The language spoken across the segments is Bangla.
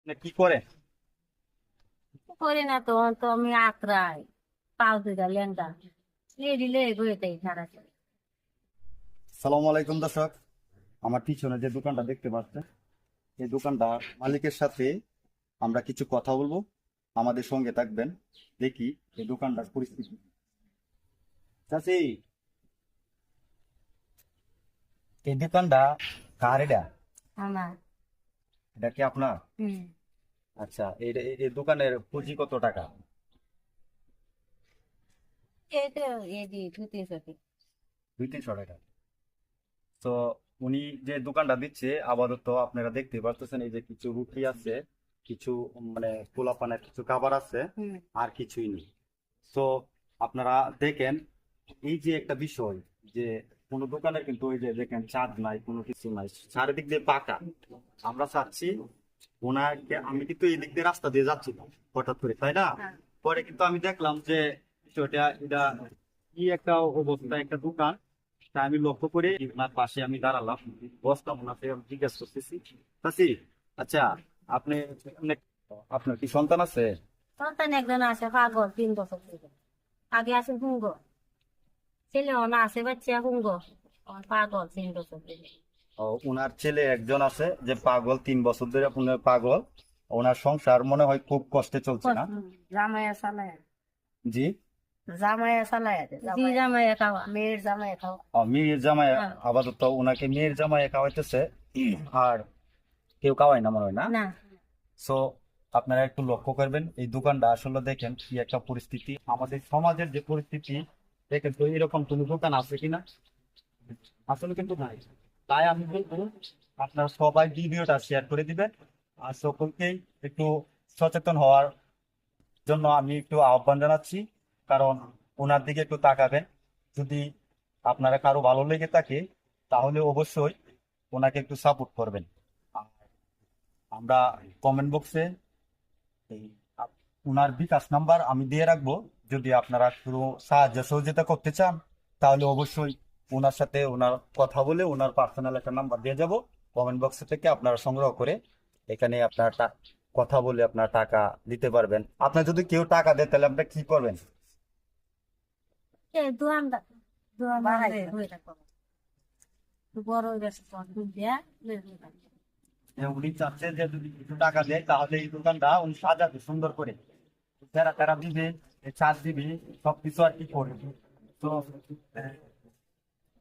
না কি করে? করি না তো তো আমি আত্রাই পাও দুইটা লেঙ্গা লেডিলে এগোতেই সারা সালাম আলাইকুম দর্শক, আমার পিছনে যে দোকানটা দেখতে পাচ্ছেন, এই দোকানটা মালিকের সাথে আমরা কিছু কথা বলবো। আমাদের সঙ্গে থাকবেন, দেখি এই দোকানটার পরিস্থিতি। চাচি, এই দোকানটা কার এটা? আমার এটা কি আপনার? হুম আচ্ছা, এই দোকানের পুঁজি কত টাকা? এই তো এই যে ধুতে চটি 200-300 টাকা। তো উনি যে দোকানটা দিচ্ছে আপাতত আপনারা দেখতে পারতেছেন, এই যে কিছু রুটি আছে, কিছু মানে পোলাপানের কিছু খাবার আছে, হুম আর কিছুই নেই। তো আপনারা দেখেন, এই যে একটা বিষয়, যে কোনো দোকানের কিন্তু ওই যে দেখেন চাঁদ নাই, কোনো কিছু নাই, চারিদিক দিয়ে পাকা। আমরা চাচ্ছি ওনাকে, আমি কিন্তু এই দিক দিয়ে রাস্তা দিয়ে যাচ্ছি হঠাৎ করে, তাই না? হ্যাঁ পরে কিন্তু আমি দেখলাম যে বিষয়টা এটা কি একটা অবস্থা, একটা দোকান। তা আমি লক্ষ্য করে ওনার পাশে আমি দাঁড়ালাম, বসলাম, ওনাকে আমি জিজ্ঞেস করতেছি, চাচি, আচ্ছা, আপনি আপনার কি সন্তান আছে? সন্তান একজন আছে পাগল 3 বছর থেকে আগে আছে হুঙ্গ ছেলে অনা আছে বাচ্চা হুঙ্গ পাগল 3 বছর থেকে ও, ওনার ছেলে একজন আছে যে পাগল, 3 বছর ধরে আপনার পাগল। ওনার সংসার মনে হয় খুব কষ্টে চলছে, না? জামাইয়া চালায় জি। জামাইয়া চালায় জি জামাইয়া খাওয়া মেয়ের জামাইয়া খাওয়া মেয়ের জামাই হ্যাঁ। আপাতত ওনাকে মেয়ের জামাই খাওয়াইতেছে, আর কেউ খাওয়ায় না মনে হয়, না? না সো আপনারা একটু লক্ষ্য করবেন, এই দোকানটা আসলে দেখেন কি একটা পরিস্থিতি, আমাদের সমাজের যে পরিস্থিতি, দেখেন তো এরকম কোনো দোকান আছে কিনা, আসলে কিন্তু নাই। তাই আমি বলবো আপনারা সবাই ভিডিওটা শেয়ার করে দিবেন, আর সকলকেই একটু সচেতন হওয়ার জন্য আমি একটু আহ্বান জানাচ্ছি। কারণ ওনার দিকে একটু তাকাবেন, যদি আপনারা কারো ভালো লেগে থাকে তাহলে অবশ্যই ওনাকে একটু সাপোর্ট করবেন। আর আমরা কমেন্ট বক্সে এই ওনার বিকাশ নাম্বার আমি দিয়ে রাখবো, যদি আপনারা কোনো সাহায্য সহযোগিতা করতে চান তাহলে অবশ্যই ওনার সাথে ওনার কথা বলে ওনার পার্সোনাল একটা নাম্বার দিয়ে যাব। কমেন্ট বক্স থেকে আপনারা সংগ্রহ করে এখানে আপনার কথা বলে আপনার টাকা দিতে পারবেন। আপনার যদি কেউ টাকা দেয় তাহলে আপনি কি করবেন? এই দোয়ানদার দোয়ানদার হয়ে থাকো বড় হয়ে গেছে দুধ দেয়া উনি চাচ্ছে যে যদি কিছু টাকা দেয় তাহলে এই দোকানটা উনি সাজাবে সুন্দর করে, তেরা তেরা দিবে, ছাদ দিবে, সবকিছু আর কি করবে। তো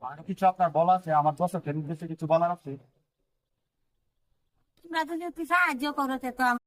আর কিছু আপনার বলা আছে, আমার দর্শকের উদ্দেশ্যে কিছু বলার আছে? তোমরা যদি একটু সাহায্য করো তো